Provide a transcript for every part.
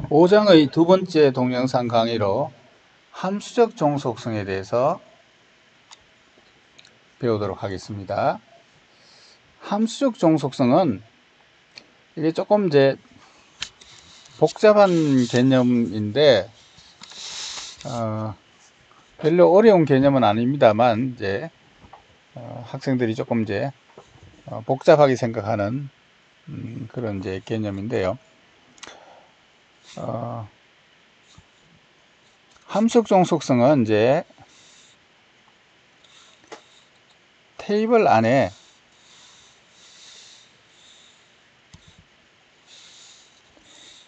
5장의 두 번째 동영상 강의로 함수적 종속성에 대해서 배우도록 하겠습니다. 함수적 종속성은 이게 조금 복잡한 개념인데 별로 어려운 개념은 아닙니다만 학생들이 조금 복잡하게 생각하는 그런 개념인데요. 함수적 종속성은 테이블 안에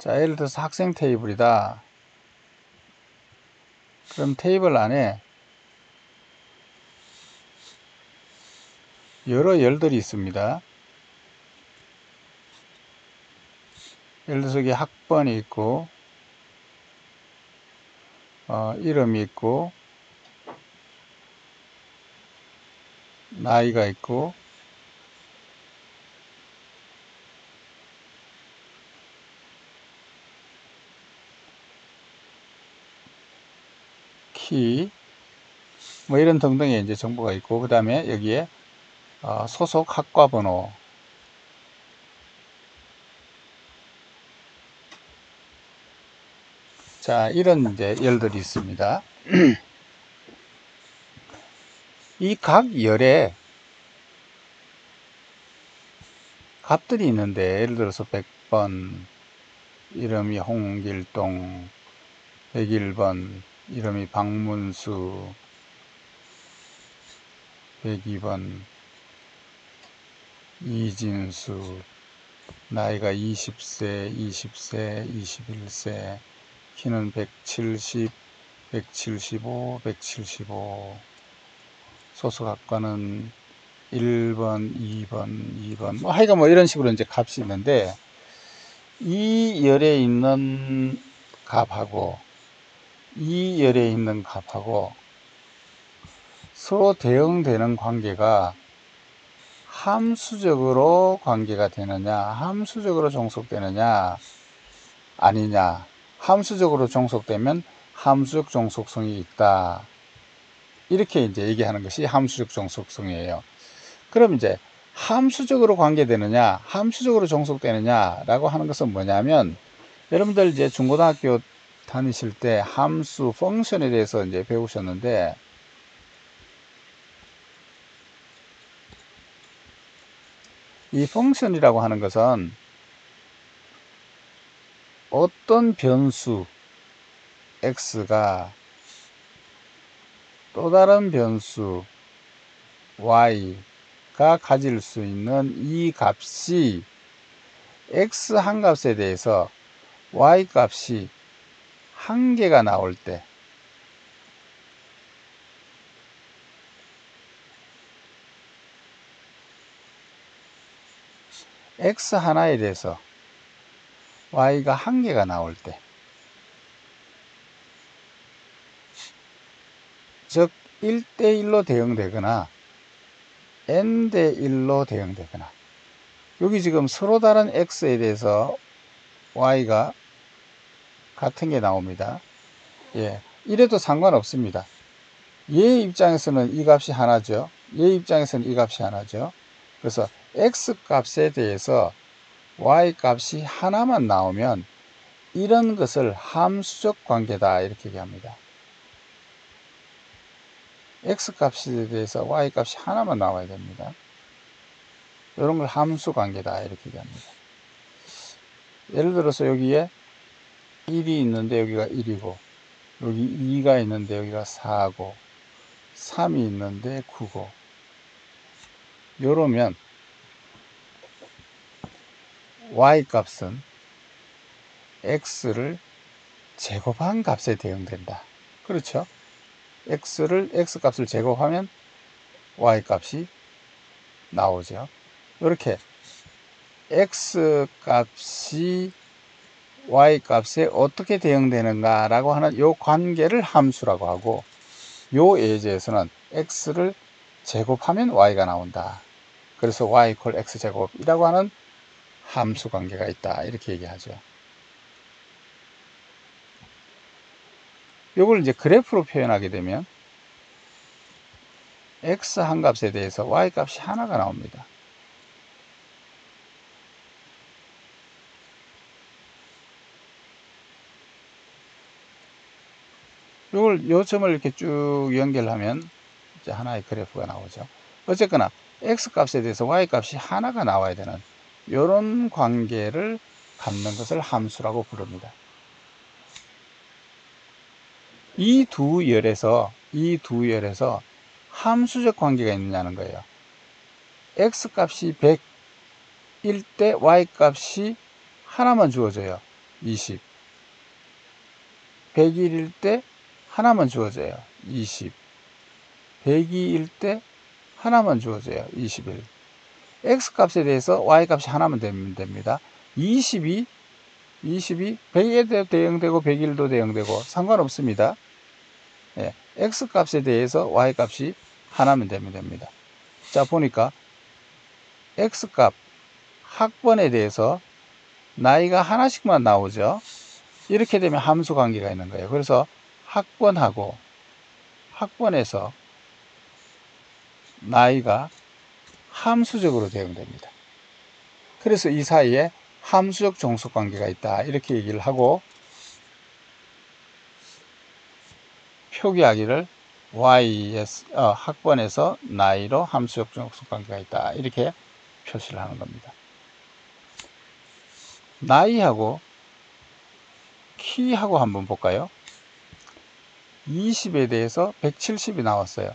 예를 들어서 학생 테이블이다. 그럼 테이블 안에 여러 열들이 있습니다. 예를 들어서 여기 학번이 있고 이름이 있고 나이가 있고 키 뭐 이런 등등의 정보가 있고, 그 다음에 여기에 소속 학과 번호, 이런 열들이 있습니다. 이 각 열에 값들이 있는데, 예를 들어서 100번 이름이 홍길동, 101번 이름이 박문수, 102번 이진수, 나이가 20세, 20세, 21세, 키는 170, 175, 175, 소속학과는 1번, 2번, 하여간 이런 식으로 값이 있는데, 이 열에 있는 값하고 이 열에 있는 값하고 서로 대응되는 관계가 함수적으로 관계가 되느냐, 함수적으로 종속되느냐, 아니냐. 함수적으로 종속되면 함수적 종속성이 있다. 이렇게 얘기하는 것이 함수적 종속성이에요. 그럼 함수적으로 관계되느냐, 함수적으로 종속되느냐 라고 하는 것은 뭐냐면, 여러분들 중고등학교 다니실 때 함수, 펑션에 대해서 배우셨는데, 이 펑션이라고 하는 것은 어떤 변수 x가 또 다른 변수 y가 가질 수 있는 이 값이 x 한 값에 대해서 y 값이 한 개가 나올 때, x 하나에 대해서 y가 한 개가 나올 때, 즉 1대1로 대응되거나 n대1로 대응되거나, 여기 지금 서로 다른 x에 대해서 y가 같은 게 나옵니다. 이래도 상관없습니다. 얘 입장에서는 이 값이 하나죠. 얘 입장에서는 이 값이 하나죠. 그래서 x 값에 대해서 y 값이 하나만 나오면 이런 것을 함수적 관계다 이렇게 얘기합니다. x 값에 대해서 y 값이 하나만 나와야 됩니다. 이런 걸 함수 관계다 이렇게 얘기합니다. 예를 들어서 여기에 1이 있는데 여기가 1이고, 여기 2가 있는데 여기가 4고, 3이 있는데 9고, 요러면 y 값은 x를 제곱한 값에 대응된다. 그렇죠? x 값을 제곱하면 y 값이 나오죠. 이렇게 x 값이 y 값에 어떻게 대응되는가 라고 하는 이 관계를 함수라고 하고, 요 예제에서는 x를 제곱하면 y가 나온다. 그래서 y = x제곱이라고 하는 함수 관계가 있다 이렇게 얘기하죠. 요걸 이제 그래프로 표현하게 되면 x 한 값에 대해서 y 값이 하나가 나옵니다. 요 점을 이렇게 쭉 연결하면 이제 하나의 그래프가 나오죠. 어쨌거나 x 값에 대해서 y 값이 하나가 나와야 되는 이런 관계를 갖는 것을 함수라고 부릅니다. 이 두 열에서 함수적 관계가 있느냐는 거예요. x 값이 100일 때 y 값이 하나만 주어져요. 20. 100일일 때 하나만 주어져요. 20. 102일 때 하나만 주어져요. 21. x 값에 대해서 y 값이 하나만 되면 됩니다. 20이 100일도 대응되고 100일도 대응되고 상관없습니다. 예, x 값에 대해서 y 값이 하나면 되면 됩니다. 자, 보니까 x 값 학번에 대해서 나이가 하나씩만 나오죠. 이렇게 되면 함수 관계가 있는 거예요. 그래서 학번에서 나이가 함수적으로 대응됩니다. 그래서 이 사이에 함수적 종속 관계가 있다, 이렇게 얘기를 하고, 표기하기를 학번에서 나이로 함수적 종속 관계가 있다, 이렇게 표시를 하는 겁니다. 나이하고 키하고 한번 볼까요? 20에 대해서 170이 나왔어요.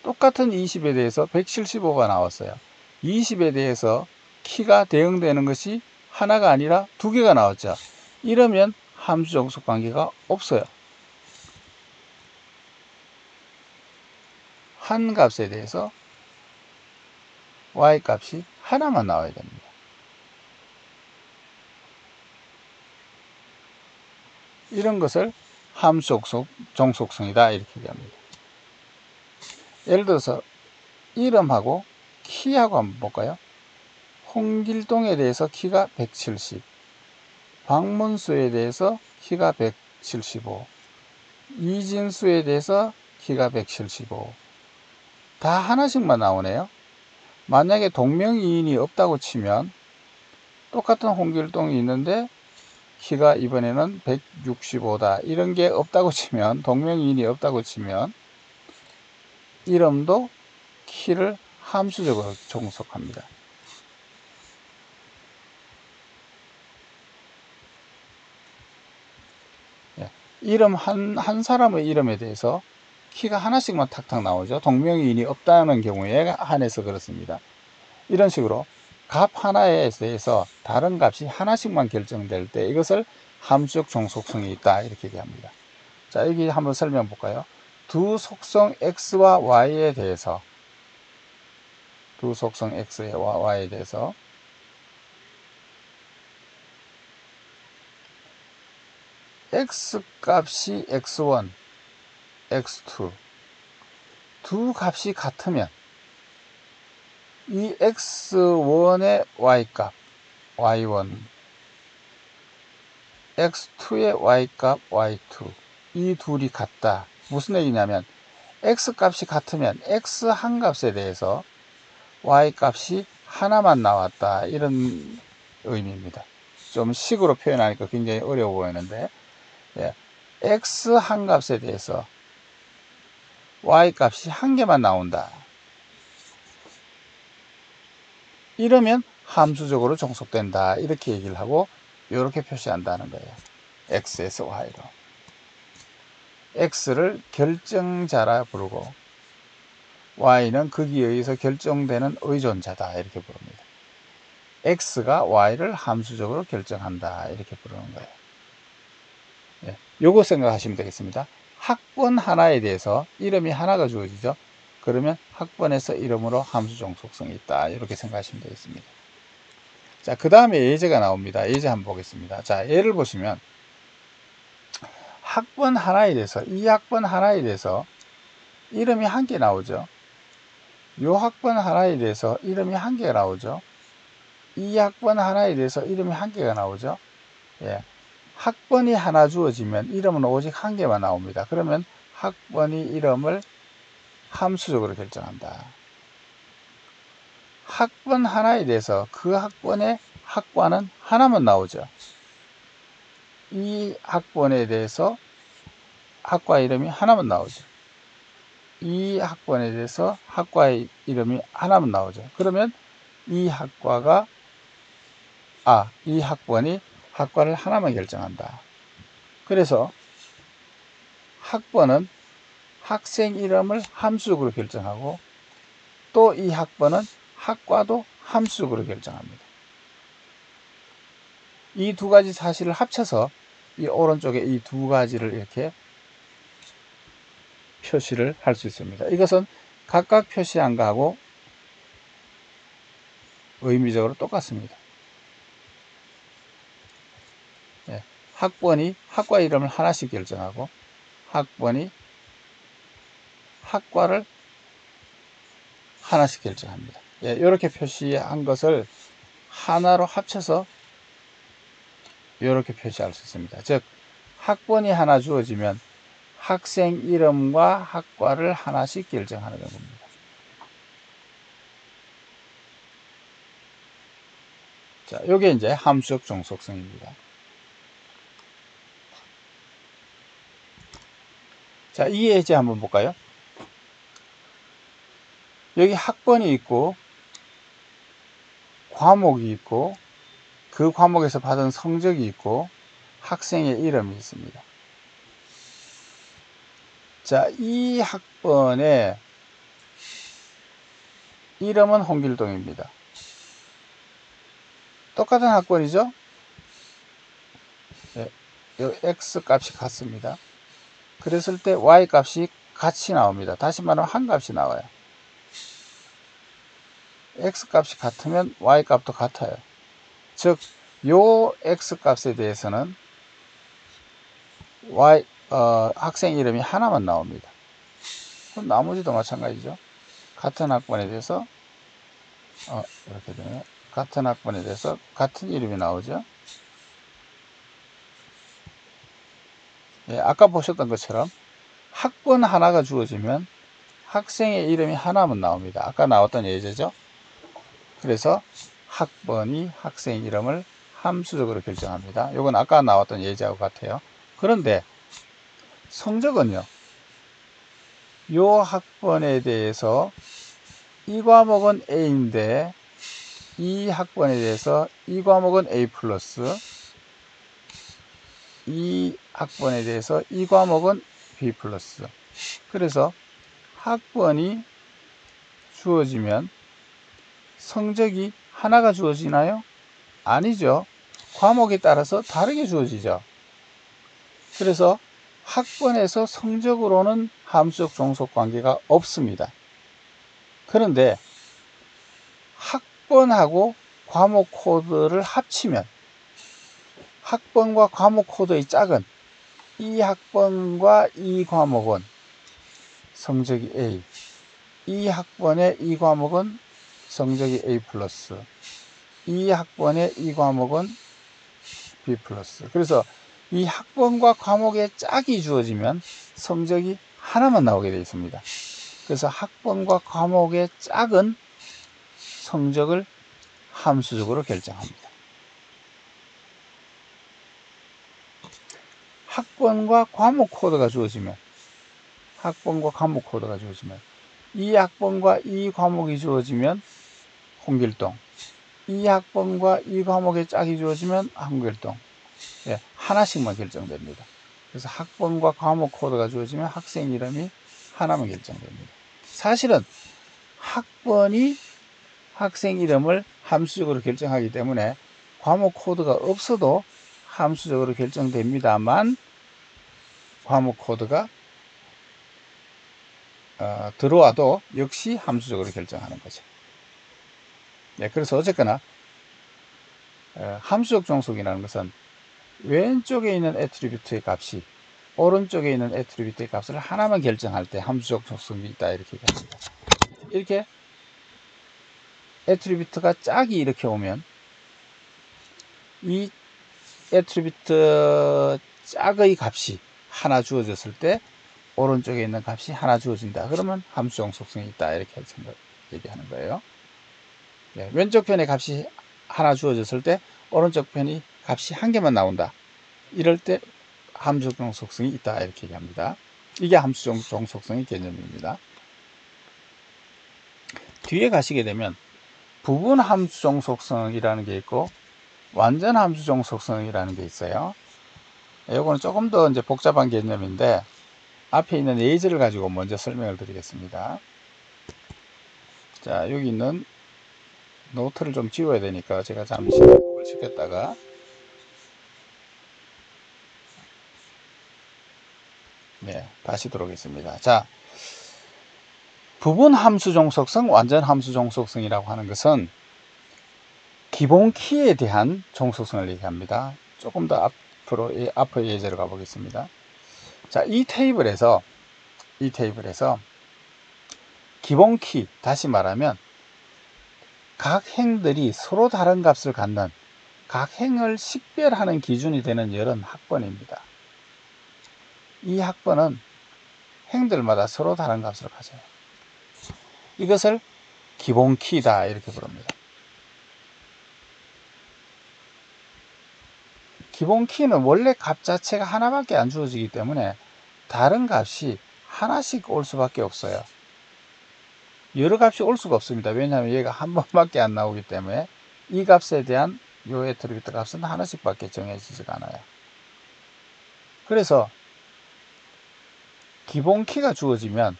똑같은 20에 대해서 175가 나왔어요. 20에 대해서 키가 대응되는 것이 하나가 아니라 두 개가 나왔죠. 이러면 함수 종속 관계가 없어요. 한 값에 대해서 y 값이 하나만 나와야 됩니다. 이런 것을 함수 종속성이다, 이렇게 얘기합니다. 예를 들어서 이름하고 키하고 한번 볼까요? 홍길동에 대해서 키가 170, 박문수에 대해서 키가 175, 이진수에 대해서 키가 175. 다 하나씩만 나오네요. 만약에 동명이인이 없다고 치면, 똑같은 홍길동이 있는데 키가 이번에는 165다, 이런 게 없다고 치면, 동명이인이 없다고 치면 이름도 키를 함수적으로 종속합니다. 이름 한 사람의 이름에 대해서 키가 하나씩만 탁탁 나오죠. 동명이인이 없다는 경우에 한해서 그렇습니다. 이런 식으로 값 하나에 대해서 다른 값이 하나씩만 결정될 때 이것을 함수적 종속성이 있다, 이렇게 얘기합니다. 자, 여기 한번 설명 볼까요? 두 속성 x와 y에 대해서 x 값이 x1, x2 두 값이 같으면 이 x1의 y값 y1, x2의 y값 y2, 이 둘이 같다. 무슨 얘기냐면 x 값이 같으면 x 한 값에 대해서 y 값이 하나만 나왔다, 이런 의미입니다. 좀 식으로 표현하니까 굉장히 어려워 보이는데, x 한 값에 대해서 y 값이 한 개만 나온다, 이러면 함수적으로 종속된다, 이렇게 얘기를 하고 이렇게 표시한다는 거예요. x에서 y로. x를 결정자라 부르고 y는 거기에 의해서 결정되는 의존자다, 이렇게 부릅니다. x가 y를 함수적으로 결정한다, 이렇게 부르는 거예요. 요거 생각하시면 되겠습니다. 학번 하나에 대해서 이름이 하나가 주어지죠. 그러면 학번에서 이름으로 함수 종속성이 있다, 이렇게 생각하시면 되겠습니다. 자, 그 다음에 예제가 나옵니다. 예제 한번 보겠습니다. 자, 예를 보시면 학번 하나에 대해서, 이 학번 하나에 대해서 이름이 한 개 나오죠. 요 학번 하나에 대해서 이름이 한 개가 나오죠. 이 학번 하나에 대해서 이름이 한 개가 나오죠. 예. 학번이 하나 주어지면 이름은 오직 한 개만 나옵니다. 그러면 학번이 이름을 함수적으로 결정한다. 학번 하나에 대해서 그 학번의 학과는 하나만 나오죠. 이 학번에 대해서 학과 이름이 하나만 나오죠. 이 학번에 대해서 학과의 이름이 하나만 나오죠. 그러면 이 학과가 이 학번이 학과를 하나만 결정한다. 그래서 학번은 학생 이름을 함수적으로 결정하고 또 이 학번은 학과도 함수적으로 결정합니다. 이 두 가지 사실을 합쳐서 이 오른쪽에 이 두 가지를 이렇게 표시를 할 수 있습니다. 이것은 각각 표시한 거하고 의미적으로 똑같습니다. 학번이 학과 이름을 하나씩 결정하고 학번이 학과를 하나씩 결정합니다. 이렇게 표시한 것을 하나로 합쳐서 이렇게 표시할 수 있습니다. 즉 학번이 하나 주어지면 학생 이름과 학과를 하나씩 결정하는 겁니다. 자, 요게 이제 함수적 종속성입니다. 자, 이 예제 한번 볼까요? 여기 학번이 있고 과목이 있고 그 과목에서 받은 성적이 있고 학생의 이름이 있습니다. 자, 이 학번의 이름은 홍길동입니다. 똑같은 학번이죠? 네, 요 x 값이 같습니다. 그랬을 때 y 값이 같이 나옵니다. 다시 말하면 한 값이 나와요. x 값이 같으면 y 값도 같아요. 즉, 요 x 값에 대해서는 학생 이름이 하나만 나옵니다. 그럼 나머지도 마찬가지죠. 같은 학번에 대해서 이렇게 되면 같은 학번에 대해서 같은 이름이 나오죠. 아까 보셨던 것처럼 학번 하나가 주어지면 학생의 이름이 하나만 나옵니다. 아까 나왔던 예제죠. 그래서 학번이 학생 이름을 함수적으로 결정합니다. 이건 아까 나왔던 예제하고 같아요. 그런데 성적은요. 요 학번에 대해서 이 과목은 A인데 이 학번에 대해서 이 과목은 A 플러스 이 학번에 대해서 이 과목은 B 플러스. 그래서 학번이 주어지면 성적이 하나가 주어지나요? 아니죠. 과목에 따라서 다르게 주어지죠. 그래서 학번에서 성적으로는 함수적 종속 관계가 없습니다. 그런데 학번하고 과목 코드를 합치면 학번과 과목 코드의 짝은 이 학번과 이 과목은 성적이 A, 이 학번의 이 과목은 성적이 A 플러스, 이 학번의 이 과목은 B 플러스. 그래서 이 학번과 과목의 짝이 주어지면 성적이 하나만 나오게 되어 있습니다. 그래서 학번과 과목의 짝은 성적을 함수적으로 결정합니다. 학번과 과목 코드가 주어지면 이 학번과 이 과목이 주어지면 홍길동, 이 학번과 이 과목의 짝이 주어지면 홍길동. 하나씩만 결정됩니다. 그래서 학번과 과목 코드가 주어지면 학생 이름이 하나만 결정됩니다. 사실은 학번이 학생 이름을 함수적으로 결정하기 때문에 과목 코드가 없어도 함수적으로 결정됩니다만 과목 코드가 들어와도 역시 함수적으로 결정하는 거죠. 그래서 어쨌거나 함수적 종속이라는 것은 왼쪽에 있는 애트리뷰트의 값이 오른쪽에 있는 애트리뷰트의 값을 하나만 결정할 때 함수적 종속이 있다 이렇게 얘기합니다. 이렇게 애트리뷰트가 짝이 이렇게 오면 이 애트리뷰트 짝의 값이 하나 주어졌을 때 오른쪽에 있는 값이 하나 주어진다. 그러면 함수 종속성이 있다. 이렇게 얘기하는 거예요. 예, 왼쪽 편의 값이 하나 주어졌을 때 오른쪽 편이 값이 한 개만 나온다. 이럴 때 함수 종속성이 있다. 이렇게 얘기합니다. 이게 함수 종속성의 개념입니다. 뒤에 가시게 되면 부분 함수 종속성이라는 게 있고 완전 함수 종속성이라는 게 있어요. 이거는 조금 더 이제 복잡한 개념인데 앞에 있는 예제를 가지고 먼저 설명을 드리겠습니다. 자, 여기 있는 노트를 좀 지워야 되니까 제가 잠시 시켰다가 네, 다시 들어오겠습니다. 자, 부분 함수 종속성, 완전 함수 종속성이라고 하는 것은 기본 키에 대한 종속성을 얘기합니다. 조금 더 앞으로 예제로 가보겠습니다. 자, 이 테이블에서 기본 키, 다시 말하면 각 행들이 서로 다른 값을 갖는 각 행을 식별하는 기준이 되는 열은 학번입니다. 이 학번은 행들마다 서로 다른 값을 가져요. 이것을 기본 키다 이렇게 부릅니다. 기본 키는 원래 값 자체가 하나밖에 안 주어지기 때문에 다른 값이 하나씩 올 수밖에 없어요. 여러 값이 올 수가 없습니다. 왜냐하면 얘가 한 번밖에 안 나오기 때문에 이 값에 대한 요 애트리뷰트 값은 하나씩 밖에 정해지지가 않아요. 그래서 기본 키가 주어지면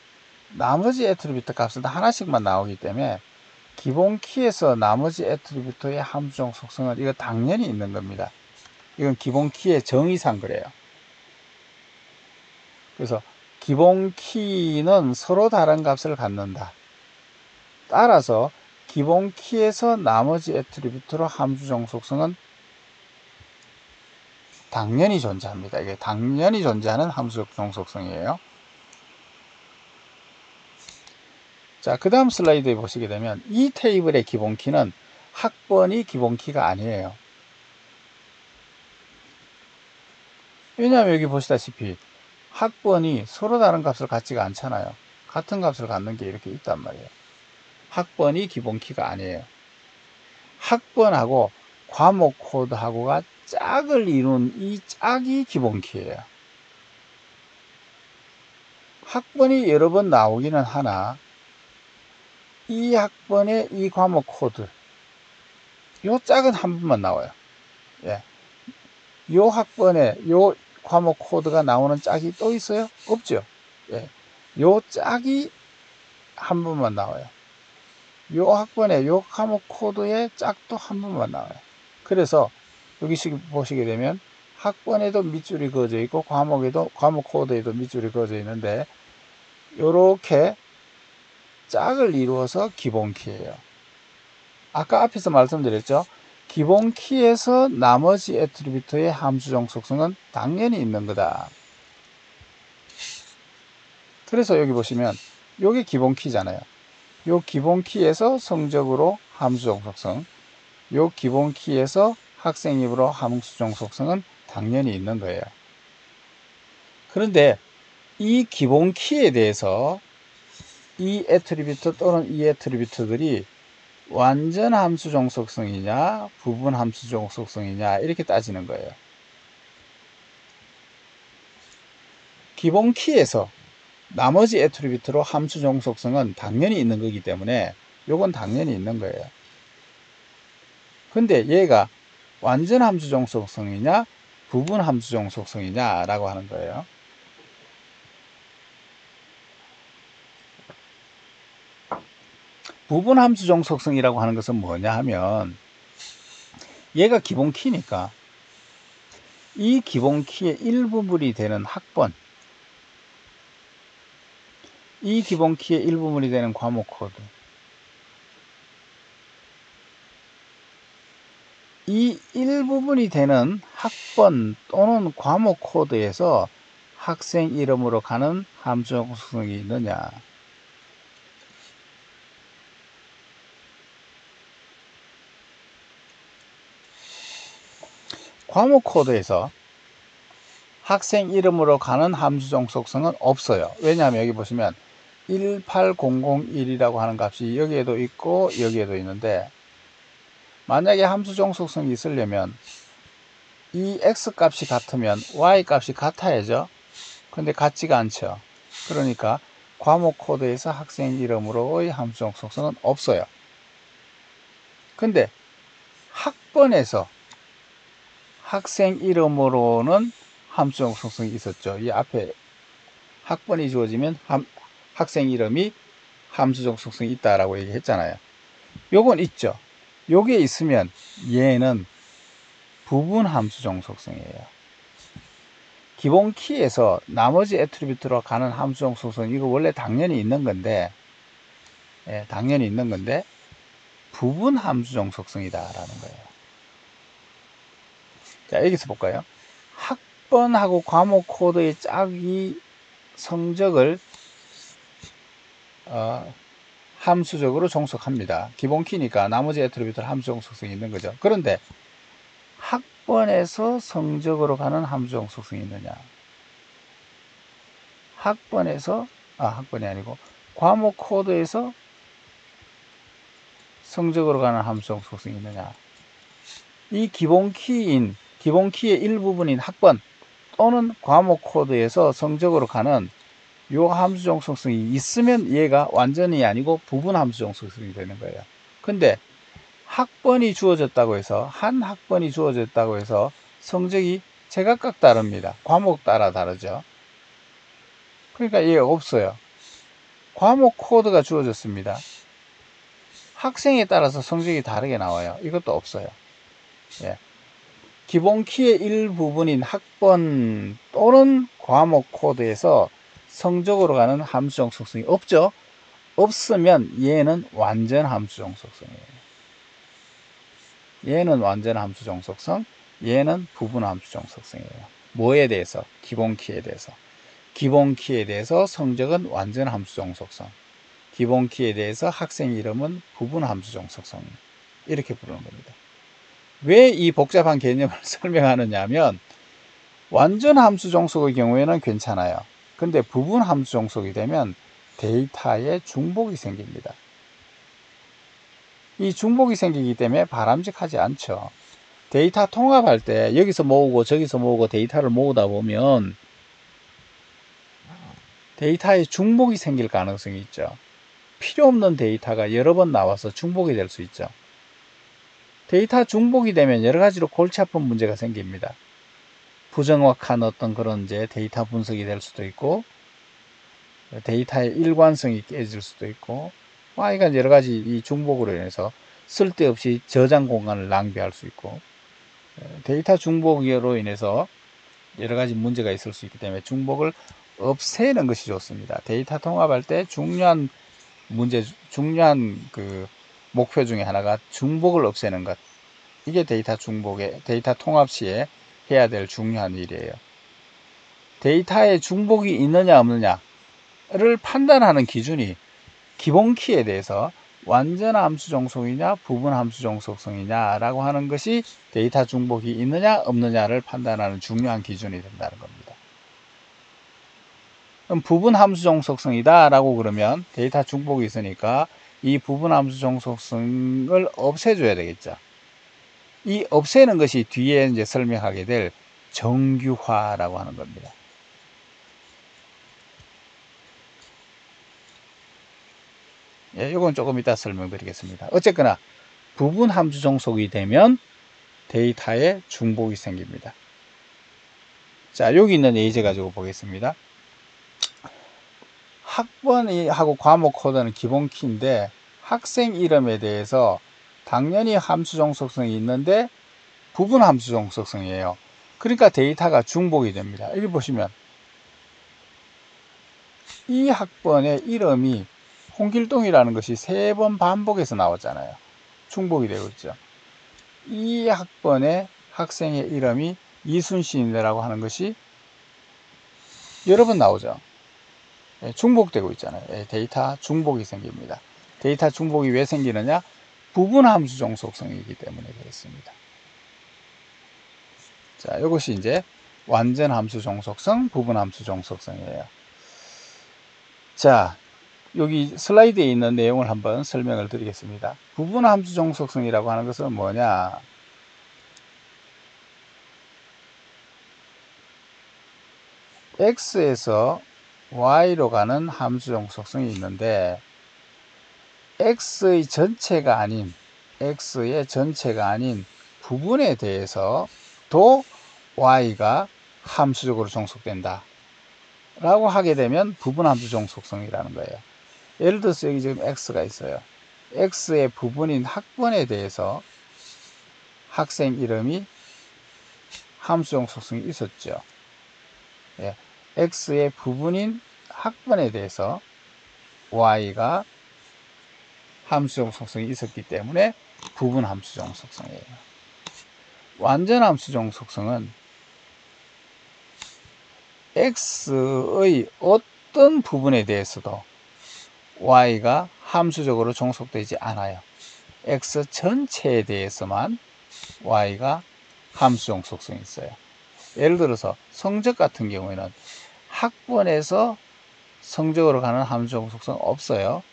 나머지 애트리뷰트 값은 하나씩만 나오기 때문에 기본 키에서 나머지 애트리뷰트의 함수 종속성은 이거 당연히 있는 겁니다. 이건 기본 키의 정의상 그래요. 그래서 기본 키는 서로 다른 값을 갖는다. 따라서 기본 키에서 나머지 애트리뷰트로 함수 종속성은 당연히 존재합니다. 이게 당연히 존재하는 함수 종속성이에요. 자, 그 다음 슬라이드에 보시게 되면 이 테이블의 기본 키는 학번이 기본 키가 아니에요. 왜냐하면 여기 보시다시피 학번이 서로 다른 값을 갖지가 않잖아요. 같은 값을 갖는 게 이렇게 있단 말이에요. 학번이 기본 키가 아니에요. 학번하고 과목 코드하고가 짝을 이룬 이 짝이 기본 키예요. 학번이 여러 번 나오기는 하나 이 학번의 이 과목 코드 요 짝은 한 번만 나와요. 예. 요 학번에 요 과목 코드가 나오는 짝이 또 있어요? 없죠. 예. 요 짝이 한 번만 나와요. 요 학번에 요 과목 코드의 짝도 한 번만 나와요. 그래서 여기 보시게 되면 학번에도 밑줄이 그어져 있고 과목 코드에도 밑줄이 그어져 있는데 요렇게 짝을 이루어서 기본 키예요. 아까 앞에서 말씀드렸죠. 기본 키에서 나머지 애트리뷰트의 함수 종속성은 당연히 있는 거다. 그래서 여기 보시면 요게 기본 키잖아요. 요 기본 키에서 성적으로 함수 종속성, 요 기본 키에서 학생 입으로 함수 종속성은 당연히 있는 거예요. 그런데 이 기본 키에 대해서 이 애트리뷰트 또는 이 애트리뷰트들이 완전 함수 종속성이냐 부분 함수 종속성이냐 이렇게 따지는 거예요. 기본 키에서 나머지 애트리뷰트로 함수 종속성은 당연히 있는 거기 때문에 요건 당연히 있는 거예요. 근데 얘가 완전 함수 종속성이냐 부분 함수 종속성이냐 라고 하는 거예요. 부분 함수 종속성이라고 하는 것은 뭐냐 하면 얘가 기본 키니까 이 기본 키의 일부분이 되는 학번, 이 기본 키의 일부분이 되는 과목 코드, 이 일부분이 되는 학번 또는 과목 코드에서 학생 이름으로 가는 함수 종속성이 있느냐. 과목 코드에서 학생 이름으로 가는 함수 종속성은 없어요. 왜냐하면 여기 보시면 18001이라고 하는 값이 여기에도 있고 여기에도 있는데, 만약에 함수 종속성이 있으려면 이 x 값이 같으면 y 값이 같아야죠. 근데 같지가 않죠. 그러니까 과목 코드에서 학생 이름으로의 함수 종속성은 없어요. 근데 학번에서 학생 이름으로는 함수 종속성이 있었죠. 이 앞에 학번이 주어지면 학생 이름이 함수 종속성이 있다라고 얘기했잖아요. 요건 있죠. 요게 있으면 얘는 부분 함수 종속성이에요. 기본 키에서 나머지 애트리뷰트로 가는 함수 종속성, 이거 원래 당연히 있는 건데, 당연히 있는 건데 부분 함수 종속성이다라는 거예요. 자, 여기서 볼까요? 학번하고 과목 코드의 짝이 성적을 함수적으로 종속합니다. 기본 키니까 나머지 애트리뷰트를 함수 종속성이 있는 거죠. 그런데 학번에서 성적으로 가는 함수 종속성이 있느냐? 학번이 아니고 과목 코드에서 성적으로 가는 함수 종속성이 있느냐? 이 기본 키의 일부분인 학번 또는 과목 코드에서 성적으로 가는 요 함수 종속성이 있으면 얘가 완전히 아니고 부분 함수 종속성이 되는 거예요. 근데 학번이 주어졌다고 해서, 한 학번이 주어졌다고 해서 성적이 제각각 다릅니다. 과목 따라 다르죠. 그러니까 얘가 없어요. 과목 코드가 주어졌습니다. 학생에 따라서 성적이 다르게 나와요. 이것도 없어요. 예. 기본 키의 일부분인 학번 또는 과목 코드에서 성적으로 가는 함수 종속성이 없죠. 없으면 얘는 완전 함수 종속성이에요. 얘는 완전 함수 종속성, 얘는 부분 함수 종속성이에요. 뭐에 대해서? 기본 키에 대해서. 기본 키에 대해서 성적은 완전 함수 종속성, 기본 키에 대해서 학생 이름은 부분 함수 종속성, 이렇게 부르는 겁니다. 왜 이 복잡한 개념을 설명하느냐 하면, 완전 함수 종속의 경우에는 괜찮아요. 근데 부분 함수 종속이 되면 데이터에 중복이 생깁니다. 이 중복이 생기기 때문에 바람직하지 않죠. 데이터 통합할 때 여기서 모으고 저기서 모으고 데이터를 모으다 보면 데이터에 중복이 생길 가능성이 있죠. 필요 없는 데이터가 여러 번 나와서 중복이 될 수 있죠. 데이터 중복이 되면 여러 가지로 골치 아픈 문제가 생깁니다. 부정확한 어떤 그런 이제 데이터 분석이 될 수도 있고, 데이터의 일관성이 깨질 수도 있고, 이건 여러 가지 이 중복으로 인해서 쓸데없이 저장 공간을 낭비할 수 있고, 데이터 중복으로 인해서 여러 가지 문제가 있을 수 있기 때문에 중복을 없애는 것이 좋습니다. 데이터 통합할 때 중요한 그 목표 중에 하나가 중복을 없애는 것. 이게 데이터 통합 시에 해야 될 중요한 일이에요. 데이터에 중복이 있느냐 없느냐를 판단하는 기준이 기본 키에 대해서 완전 함수 종속이냐 부분 함수 종속성이냐 라고 하는 것이 데이터 중복이 있느냐 없느냐를 판단하는 중요한 기준이 된다는 겁니다. 그럼 부분 함수 종속성이다 라고 그러면 데이터 중복이 있으니까 이 부분 함수 종속성을 없애줘야 되겠죠. 이 없애는 것이 뒤에 이제 설명하게 될 정규화라고 하는 겁니다. 예, 이건 조금 이따 설명드리겠습니다. 어쨌거나 부분 함수 종속이 되면 데이터에 중복이 생깁니다. 자, 여기 있는 예제 가지고 보겠습니다. 학번하고 과목 코드는 기본 키인데 학생 이름에 대해서 당연히 함수 종속성이 있는데 부분 함수 종속성이에요. 그러니까 데이터가 중복이 됩니다. 여기 보시면 이 학번의 이름이 홍길동이라는 것이 3번 반복해서 나왔잖아요. 중복이 되고 있죠. 이 학번의 학생의 이름이 이순신이라고 하는 것이 여러 번 나오죠. 중복되고 있잖아요. 데이터 중복이 생깁니다. 데이터 중복이 왜 생기느냐? 부분 함수 종속성이기 때문에 그렇습니다. 자, 이것이 이제 완전 함수 종속성, 부분 함수 종속성이에요. 자, 여기 슬라이드에 있는 내용을 한번 설명을 드리겠습니다. 부분 함수 종속성이라고 하는 것은 뭐냐? x에서 y로 가는 함수 종속성이 있는데 x의 전체가 아닌 부분에 대해서도 y가 함수적으로 종속된다 라고 하게 되면 부분 함수 종속성이라는 거예요. 예를 들어서 여기 지금 x가 있어요. x의 부분인 학번에 대해서 학생 이름이 함수 종속성이 있었죠. 예, x의 부분인 학번에 대해서 y가 함수 종속성이 있었기 때문에 부분 함수 종속성이에요. 완전 함수 종속성은 x의 어떤 부분에 대해서도 y가 함수적으로 종속되지 않아요. x 전체에 대해서만 y가 함수 종속성이 있어요. 예를 들어서 성적 같은 경우에는 학번에서 성적으로 가는 함수 종속성 없어요.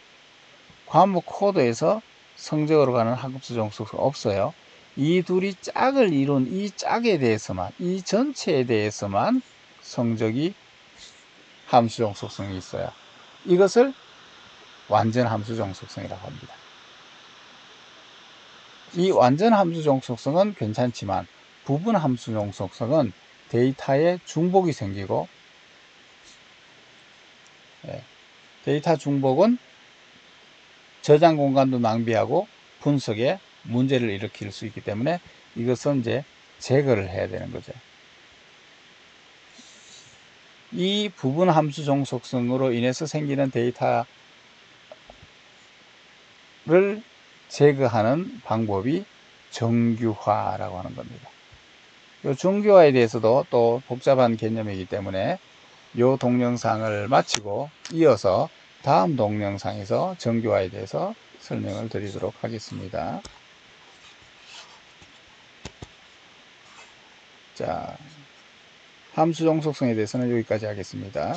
과목 코드에서 성적으로 가는 함수 종속성 없어요. 이 둘이 짝을 이룬 이 짝에 대해서만, 이 전체에 대해서만 성적이 함수 종속성이 있어요. 이것을 완전 함수 종속성이라고 합니다. 이 완전 함수 종속성은 괜찮지만 부분 함수 종속성은 데이터에 중복이 생기고, 데이터 중복은 저장 공간도 낭비하고 분석에 문제를 일으킬 수 있기 때문에 이것은 이제 제거를 해야 되는 거죠. 이 부분 함수 종속성으로 인해서 생기는 데이터를 제거하는 방법이 정규화라고 하는 겁니다. 이 정규화에 대해서도 또 복잡한 개념이기 때문에 이 동영상을 마치고 이어서 다음 동영상에서 정규화에 대해서 설명을 드리도록 하겠습니다. 자, 함수 종속성에 대해서는 여기까지 하겠습니다.